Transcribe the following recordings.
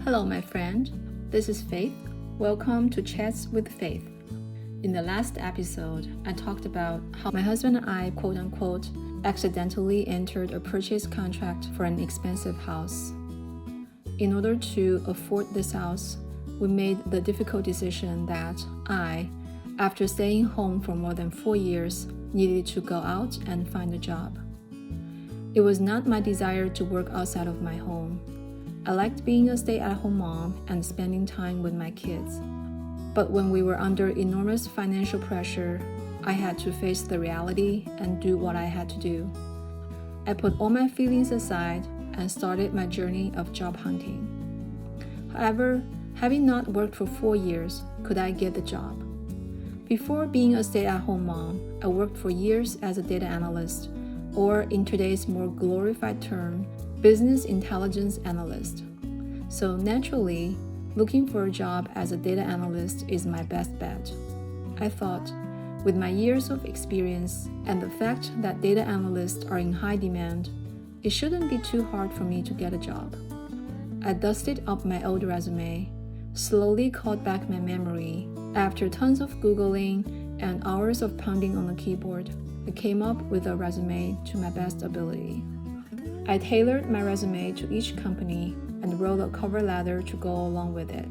Hello, my friend. This is Faith. Welcome to Chats with Faith. In the last episode, I talked about how my husband and I, quote unquote, accidentally entered a purchase contract for an expensive house. In order to afford this house, we made the difficult decision that I, after staying home for more than 4 years, needed to go out and find a job. It was not my desire to work outside of my home. I liked being a stay-at-home mom and spending time with my kids. But when we were under enormous financial pressure, I had to face the reality and do what I had to do. I put all my feelings aside and started my journey of job hunting. However, having not worked for 4 years, could I get the job? Before being a stay-at-home mom, I worked for years as a data analyst, or in today's more glorified term, business intelligence analyst. So naturally, looking for a job as a data analyst is my best bet. I thought, with my years of experience and the fact that data analysts are in high demand, it shouldn't be too hard for me to get a job. I dusted up my old resume, slowly called back my memory. After tons of Googling and hours of pounding on the keyboard, I came up with a resume to my best ability. I tailored my resume to each company and wrote a cover letter to go along with it.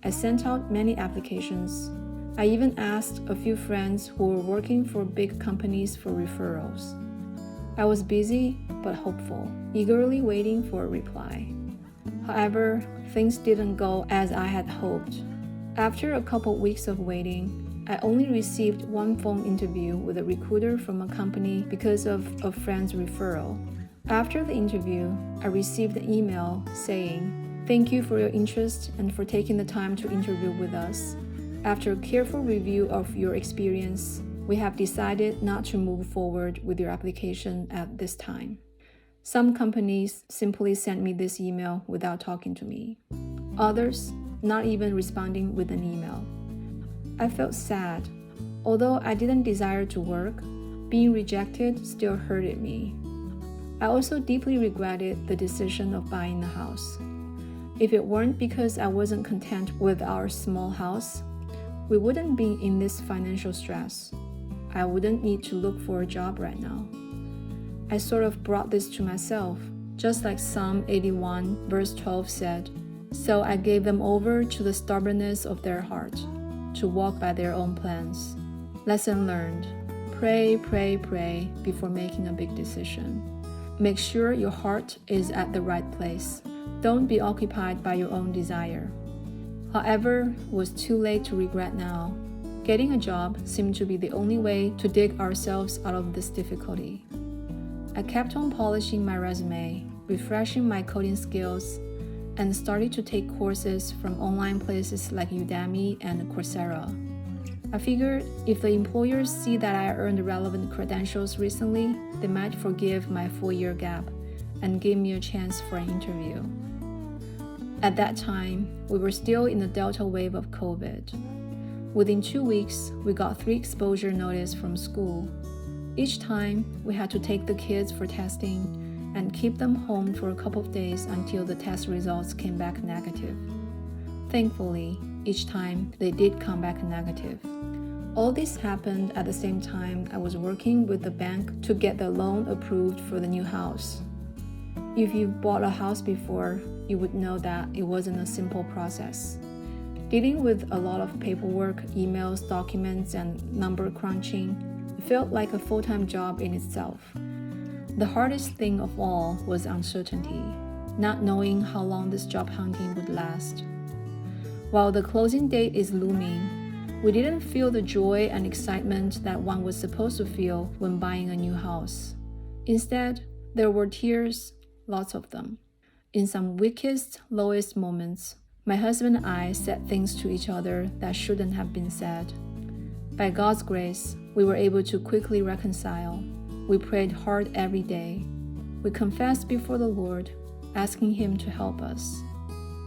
I sent out many applications. I even asked a few friends who were working for big companies for referrals. I was busy but hopeful, eagerly waiting for a reply. However, things didn't go as I had hoped. After a couple weeks of waiting, I only received one phone interview with a recruiter from a company because of a friend's referral. After the interview, I received an email saying, "Thank you for your interest and for taking the time to interview with us. After a careful review of your experience, we have decided not to move forward with your application at this time." Some companies simply sent me this email without talking to me. Others, not even responding with an email. I felt sad. Although I didn't desire to work, being rejected still hurted me. I also deeply regretted the decision of buying a house. If it weren't because I wasn't content with our small house, we wouldn't be in this financial stress. I wouldn't need to look for a job right now. I sort of brought this to myself, just like Psalm 81 verse 12 said, "So I gave them over to the stubbornness of their heart, to walk by their own plans." Lesson learned. Pray, pray, pray before making a big decision. Make sure your heart is at the right place. Don't be occupied by your own desire. However, it was too late to regret now. Getting a job seemed to be the only way to dig ourselves out of this difficulty. I kept on polishing my resume, refreshing my coding skills, and started to take courses from online places like Udemy and Coursera. I figured if the employers see that I earned relevant credentials recently, they might forgive my 4-year gap and give me a chance for an interview. At that time, we were still in the Delta wave of COVID. Within 2 weeks, we got 3 exposure notices from school. Each time, we had to take the kids for testing and keep them home for a couple of days until the test results came back negative. Thankfully, each time they did come back negative. All this happened at the same time I was working with the bank to get the loan approved for the new house. If you've bought a house before, you would know that it wasn't a simple process. Dealing with a lot of paperwork, emails, documents, and number crunching, it felt like a full-time job in itself. The hardest thing of all was uncertainty, not knowing how long this job hunting would last. While the closing date is looming, we didn't feel the joy and excitement that one was supposed to feel when buying a new house. Instead, there were tears, lots of them. In some weakest, lowest moments, my husband and I said things to each other that shouldn't have been said. By God's grace, we were able to quickly reconcile. We prayed hard every day. We confessed before the Lord, asking Him to help us.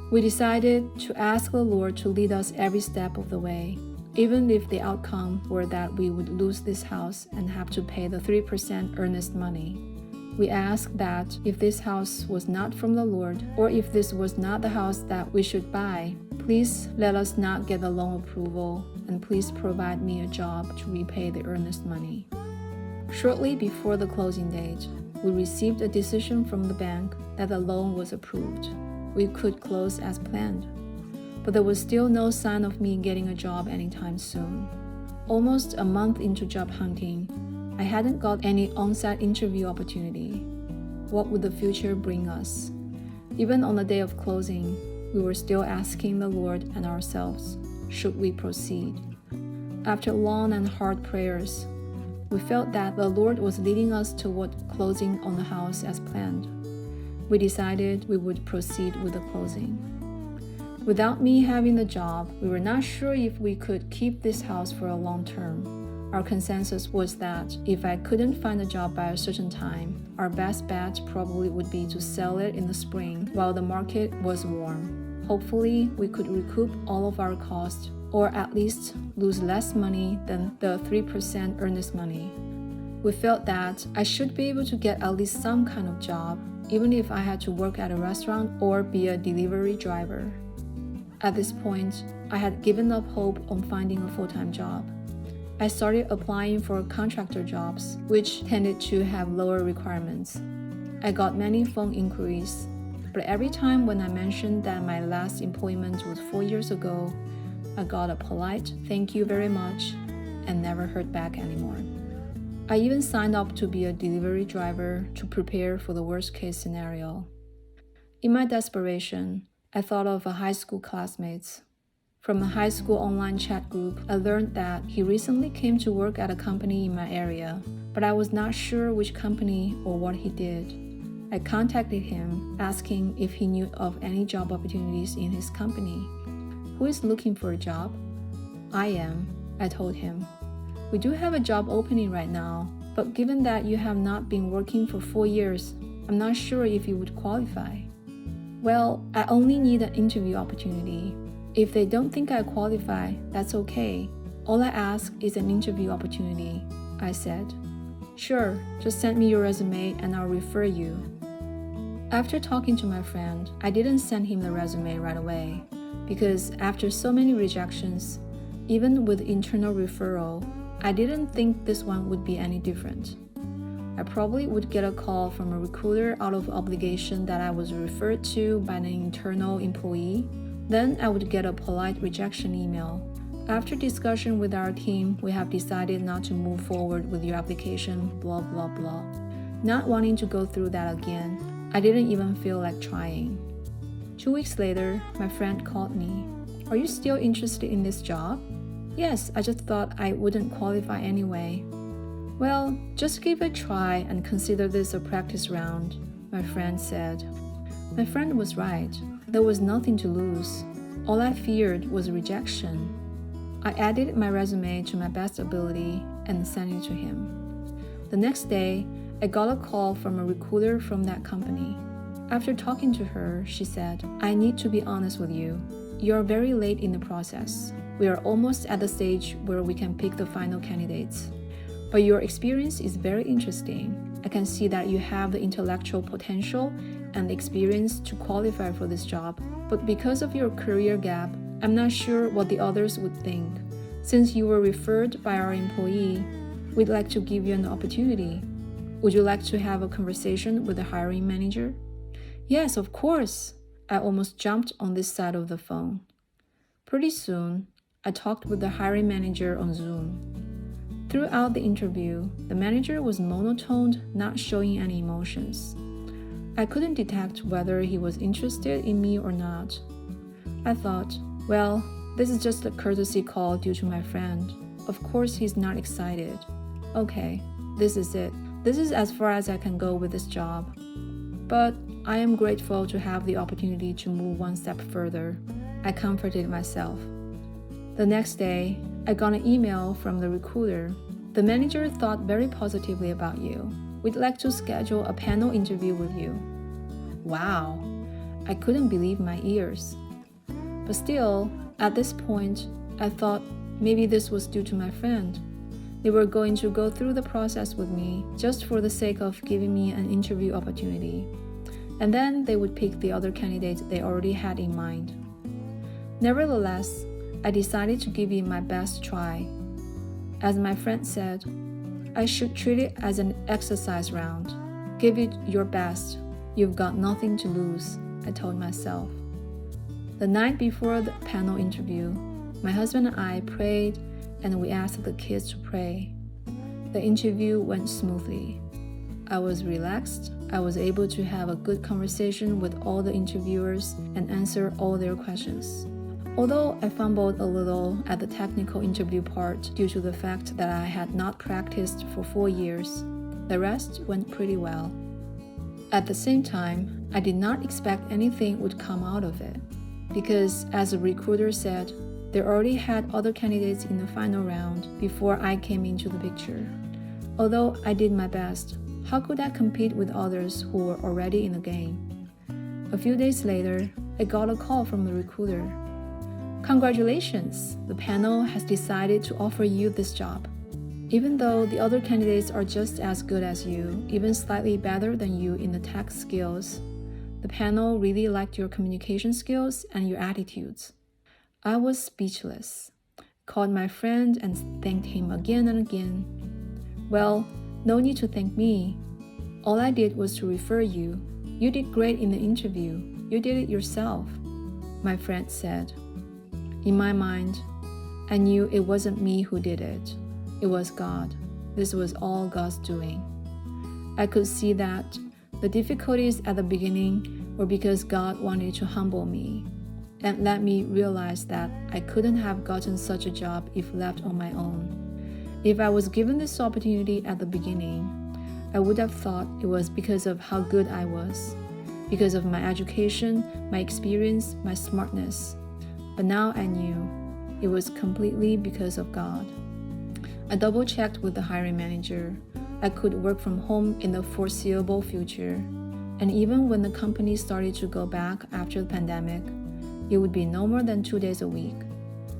We decided to ask the Lord to lead us every step of the way, even if the outcome were that we would lose this house and have to pay the 3% earnest money. We asked that if this house was not from the Lord, or if this was not the house that we should buy, please let us not get the loan approval, and please provide me a job to repay the earnest money. Shortly before the closing date, we received a decision from the bank that the loan was approved. We could close as planned. But there was still no sign of me getting a job anytime soon. Almost a month into job hunting, I hadn't got any on-site interview opportunity. What would the future bring us? Even on the day of closing, we were still asking the Lord and ourselves, should we proceed? After long and hard prayers, we felt that the Lord was leading us toward closing on the house as planned. We decided we would proceed with the closing. Without me having the job, we were not sure if we could keep this house for a long term. Our consensus was that if I couldn't find a job by a certain time, our best bet probably would be to sell it in the spring while the market was warm. Hopefully, we could recoup all of our costs, or at least lose less money than the 3% earnest money. We felt that I should be able to get at least some kind of job, even if I had to work at a restaurant or be a delivery driver. At this point, I had given up hope on finding a full-time job. I started applying for contractor jobs, which tended to have lower requirements. I got many phone inquiries, but every time when I mentioned that my last employment was 4 years ago, I got a polite "thank you very much" and never heard back anymore. I even signed up to be a delivery driver to prepare for the worst-case scenario. In my desperation, I thought of a high school classmate. From a high school online chat group, I learned that he recently came to work at a company in my area, but I was not sure which company or what he did. I contacted him, asking if he knew of any job opportunities in his company. "Who is looking for a job?" "I am," I told him. "We do have a job opening right now, but given that you have not been working for 4 years, I'm not sure if you would qualify." "Well, I only need an interview opportunity. If they don't think I qualify, that's okay. All I ask is an interview opportunity," I said. "Sure, just send me your resume and I'll refer you." After talking to my friend, I didn't send him the resume right away, because after so many rejections, even with internal referral, I didn't think this one would be any different. I probably would get a call from a recruiter out of obligation that I was referred to by an internal employee. Then I would get a polite rejection email. "After discussion with our team, we have decided not to move forward with your application, blah blah blah." Not wanting to go through that again, I didn't even feel like trying. 2 weeks later, my friend called me. "Are you still interested in this job?" "Yes, I just thought I wouldn't qualify anyway." "Well, just give it a try and consider this a practice round," my friend said. My friend was right. There was nothing to lose. All I feared was rejection. I added my resume to my best ability and sent it to him. The next day, I got a call from a recruiter from that company. After talking to her, she said, "I need to be honest with you. You're very late in the process. We are almost at the stage where we can pick the final candidates. But your experience is very interesting. I can see that you have the intellectual potential and the experience to qualify for this job. But because of your career gap, I'm not sure what the others would think. Since you were referred by our employee, we'd like to give you an opportunity. Would you like to have a conversation with the hiring manager?" "Yes, of course." I almost jumped on this side of the phone. Pretty soon, I talked with the hiring manager on Zoom. Throughout the interview, the manager was monotoned, not showing any emotions. I couldn't detect whether he was interested in me or not. I thought, well, this is just a courtesy call due to my friend. Of course he's not excited. Okay, this is it. This is as far as I can go with this job. But I am grateful to have the opportunity to move one step further. I comforted myself. The next day, I got an email from the recruiter. "The manager thought very positively about you. We'd like to schedule a panel interview with you." Wow! I couldn't believe my ears. But still, at this point, I thought maybe this was due to my friend. They were going to go through the process with me just for the sake of giving me an interview opportunity. And then they would pick the other candidates they already had in mind. Nevertheless, I decided to give it my best try. As my friend said, I should treat it as an exercise round. Give it your best. You've got nothing to lose, I told myself. The night before the panel interview, my husband and I prayed, and we asked the kids to pray. The interview went smoothly. I was relaxed. I was able to have a good conversation with all the interviewers and answer all their questions. Although I fumbled a little at the technical interview part due to the fact that I had not practiced for 4 years, the rest went pretty well. At the same time, I did not expect anything would come out of it, because as the recruiter said, they already had other candidates in the final round before I came into the picture. Although I did my best, how could I compete with others who were already in the game? A few days later, I got a call from the recruiter. Congratulations! The panel has decided to offer you this job. Even though the other candidates are just as good as you, even slightly better than you in the tech skills, the panel really liked your communication skills and your attitudes. I was speechless. I called my friend and thanked him again and again. Well, no need to thank me. All I did was to refer you. You did great in the interview. You did it yourself, my friend said. In my mind, I knew it wasn't me who did it. It was God. This was all God's doing. I could see that the difficulties at the beginning were because God wanted to humble me and let me realize that I couldn't have gotten such a job if left on my own. If I was given this opportunity at the beginning, I would have thought it was because of how good I was, because of my education, my experience, my smartness. But now I knew it was completely because of God. I double-checked with the hiring manager. I could work from home in the foreseeable future. And even when the company started to go back after the pandemic, it would be no more than 2 days a week.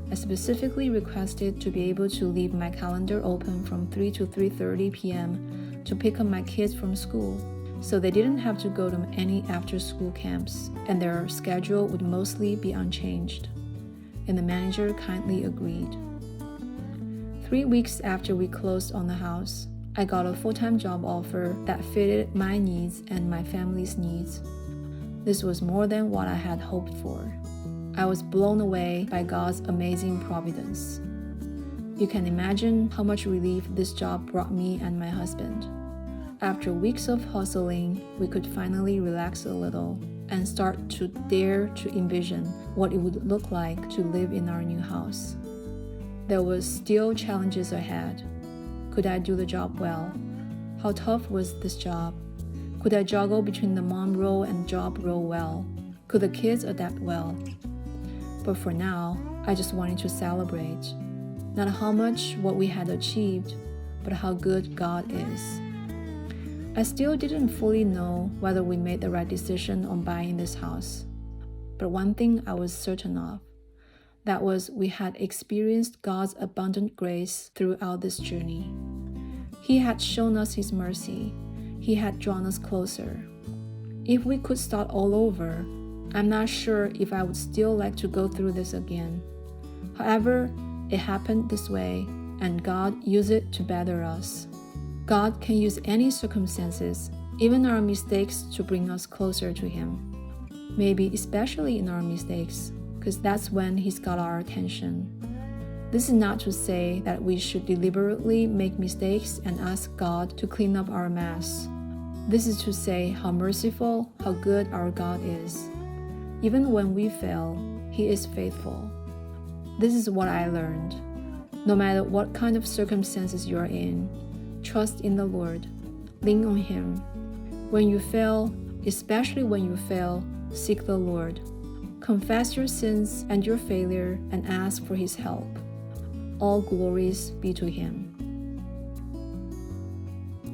I specifically requested to be able to leave my calendar open from 3 to 3:30 p.m. to pick up my kids from school, so they didn't have to go to any after-school camps, and their schedule would mostly be unchanged. And the manager kindly agreed. 3 weeks after we closed on the house, I got a full-time job offer that fitted my needs and my family's needs. This was more than what I had hoped for. I was blown away by God's amazing providence. You can imagine how much relief this job brought me and my husband. After weeks of hustling, we could finally relax a little and start to dare to envision what it would look like to live in our new house. There was still challenges ahead. Could I do the job well? How tough was this job? Could I juggle between the mom role and job role well? Could the kids adapt well? But for now, I just wanted to celebrate, not how much what we had achieved, but how good God is. I still didn't fully know whether we made the right decision on buying this house. But one thing I was certain of, that was we had experienced God's abundant grace throughout this journey. He had shown us His mercy. He had drawn us closer. If we could start all over, I'm not sure if I would still like to go through this again. However, it happened this way, and God used it to better us. God can use any circumstances, even our mistakes, to bring us closer to Him. Maybe especially in our mistakes, because that's when He's got our attention. This is not to say that we should deliberately make mistakes and ask God to clean up our mess. This is to say how merciful, how good our God is. Even when we fail, He is faithful. This is what I learned. No matter what kind of circumstances you are in, trust in the Lord. Lean on Him. When you fail, especially when you fail, seek the Lord. Confess your sins and your failure and ask for His help. All glories be to Him.